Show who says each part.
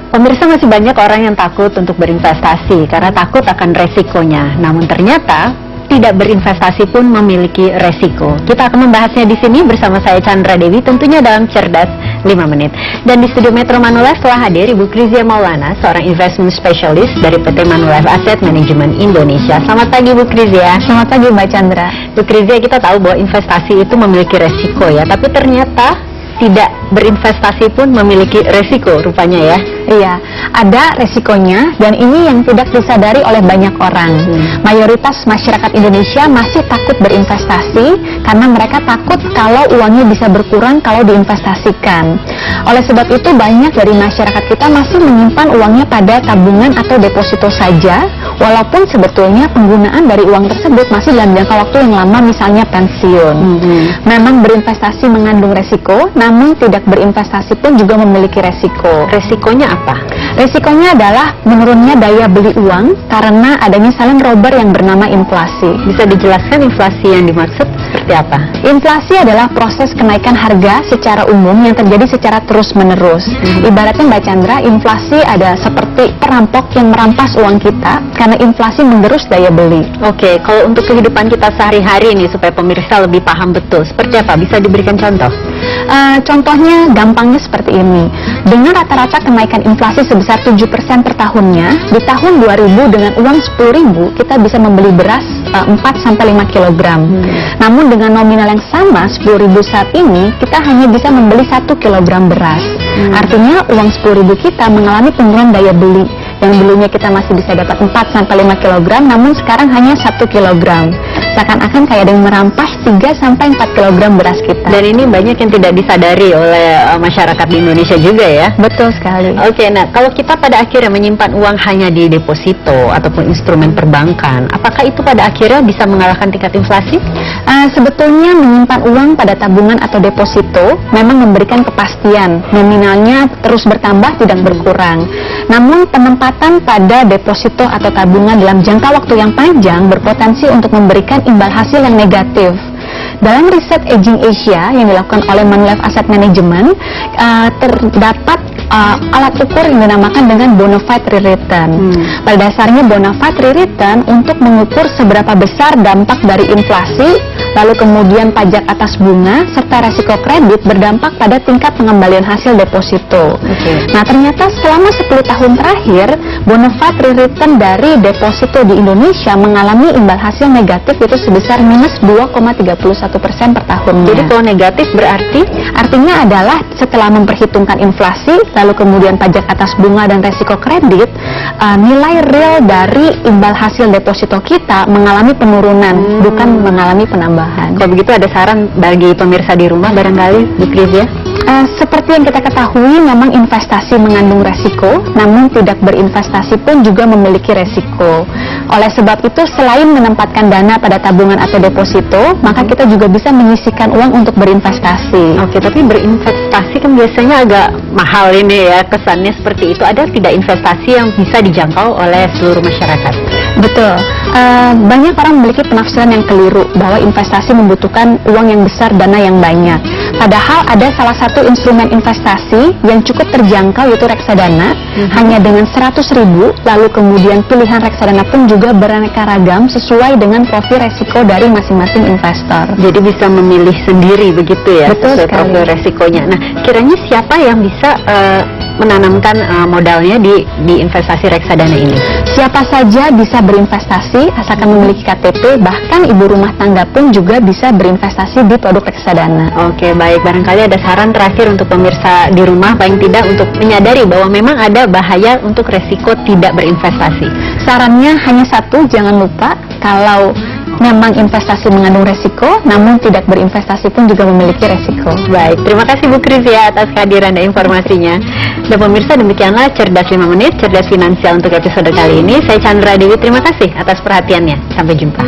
Speaker 1: Pemirsa, masih banyak orang yang takut untuk berinvestasi karena takut akan resikonya. Namun ternyata tidak berinvestasi pun memiliki resiko. Kita akan membahasnya di sini bersama saya Chandra Dewi, tentunya dalam Cerdas 5 Menit. Dan di studio Metro Manulife telah hadir Ibu Krizia Maulana, seorang investment specialist dari PT Manulife Asset Management Indonesia. Selamat pagi Bu Krizia.
Speaker 2: Selamat pagi Mbak Chandra.
Speaker 1: Bu Krizia, kita tahu bahwa investasi itu memiliki resiko ya, tapi ternyata tidak berinvestasi pun memiliki resiko rupanya ya.
Speaker 2: Iya, ada resikonya dan ini yang tidak disadari oleh banyak orang. Mayoritas masyarakat Indonesia masih takut berinvestasi karena mereka takut kalau uangnya bisa berkurang kalau diinvestasikan. Oleh sebab itu banyak dari masyarakat kita masih menyimpan uangnya pada tabungan atau deposito saja, walaupun sebetulnya penggunaan dari uang tersebut masih dalam jangka waktu yang lama, misalnya pensiun. Memang berinvestasi mengandung resiko, namun tidak berinvestasi pun juga memiliki resiko.
Speaker 1: Resikonya apa?
Speaker 2: Resikonya adalah menurunnya daya beli uang karena adanya silent robber yang bernama inflasi.
Speaker 1: Bisa dijelaskan inflasi yang dimaksud seperti apa?
Speaker 2: Inflasi adalah proses kenaikan harga secara umum yang terjadi secara terus-menerus. Ibaratnya Mbak Chandra, inflasi ada seperti perampok yang merampas uang kita karena inflasi menggerus daya beli.
Speaker 1: Oke, kalau untuk kehidupan kita sehari-hari nih supaya pemirsa lebih paham betul, seperti apa? Bisa diberikan contoh?
Speaker 2: Contohnya gampangnya seperti ini. Dengan rata-rata kenaikan inflasi sebesar 7% per tahunnya, di tahun 2000 dengan uang 10.000 kita bisa membeli beras 4-5 kg. Namun dengan nominal yang sama 10.000 saat ini, kita hanya bisa membeli 1 kg beras. Artinya uang 10.000 kita mengalami penurunan daya beli. Yang dulunya kita masih bisa dapat 4-5 kg, namun sekarang hanya 1 kg. Seakan-akan kayak ada yang merampas 3-4 kg beras kita.
Speaker 1: Dan ini banyak yang tidak disadari oleh masyarakat di Indonesia juga ya.
Speaker 2: Betul sekali.
Speaker 1: Oke, nah kalau kita pada akhirnya menyimpan uang hanya di deposito ataupun instrumen perbankan, apakah itu pada akhirnya bisa mengalahkan tingkat inflasi?
Speaker 2: Sebetulnya menyimpan uang pada tabungan atau deposito memang memberikan kepastian, nominalnya terus bertambah tidak berkurang. Namun penempatan pada deposito atau tabungan dalam jangka waktu yang panjang berpotensi untuk memberikan imbal hasil yang negatif. Dalam riset Aging Asia yang dilakukan oleh Manulife Asset Management, terdapat alat ukur yang dinamakan dengan Bonafide Return. Pada dasarnya Bonafide Return untuk mengukur seberapa besar dampak dari inflasi, lalu kemudian pajak atas bunga, serta resiko kredit berdampak pada tingkat pengembalian hasil deposito. Nah, ternyata selama 10 tahun terakhir, Bonafide Return dari deposito di Indonesia mengalami imbal hasil negatif yaitu sebesar minus 2,31% per tahunnya.
Speaker 1: Jadi kalau negatif berarti?
Speaker 2: Artinya adalah setelah memperhitungkan inflasi, lalu kemudian pajak atas bunga dan resiko kredit, nilai real dari imbal hasil deposito kita mengalami penurunan, bukan mengalami penambahan.
Speaker 1: Kalau begitu ada saran bagi pemirsa di rumah barangkali, Bu Krizia?
Speaker 2: Seperti yang kita ketahui, memang investasi mengandung resiko, namun tidak berinvestasi pun juga memiliki resiko. Oleh sebab itu, selain menempatkan dana pada tabungan atau deposito, maka kita juga bisa menyisihkan uang untuk berinvestasi.
Speaker 1: Oke, tapi berinvestasi kan biasanya agak mahal ini ya, kesannya seperti itu. Ada tidak investasi yang bisa dijangkau oleh seluruh masyarakat?
Speaker 2: Betul. Banyak orang memiliki penafsiran yang keliru bahwa investasi membutuhkan uang yang besar, dana yang banyak. Padahal ada salah satu instrumen investasi yang cukup terjangkau yaitu reksadana, hanya dengan 100.000, lalu kemudian pilihan reksadana pun juga beraneka ragam sesuai dengan profil resiko dari masing-masing investor.
Speaker 1: Jadi bisa memilih sendiri begitu ya,
Speaker 2: betul
Speaker 1: sesuai profil resikonya. Nah, kiranya siapa yang bisa menanamkan modalnya di investasi reksadana ini?
Speaker 2: Siapa saja bisa berinvestasi asalkan memiliki KTP, bahkan ibu rumah tangga pun juga bisa berinvestasi di produk reksadana.
Speaker 1: Oke, baik. Barangkali ada saran terakhir untuk pemirsa di rumah, paling tidak untuk menyadari bahwa memang ada bahaya untuk resiko tidak berinvestasi.
Speaker 2: Sarannya hanya satu, jangan lupa kalau memang investasi mengandung resiko, namun tidak berinvestasi pun juga memiliki resiko.
Speaker 1: Baik, terima kasih Bu Krizia atas kehadiran dan informasinya. Dan pemirsa, demikianlah Cerdas 5 Menit, Cerdas Finansial untuk episode kali ini. Saya Chandra Dewi, terima kasih atas perhatiannya. Sampai jumpa.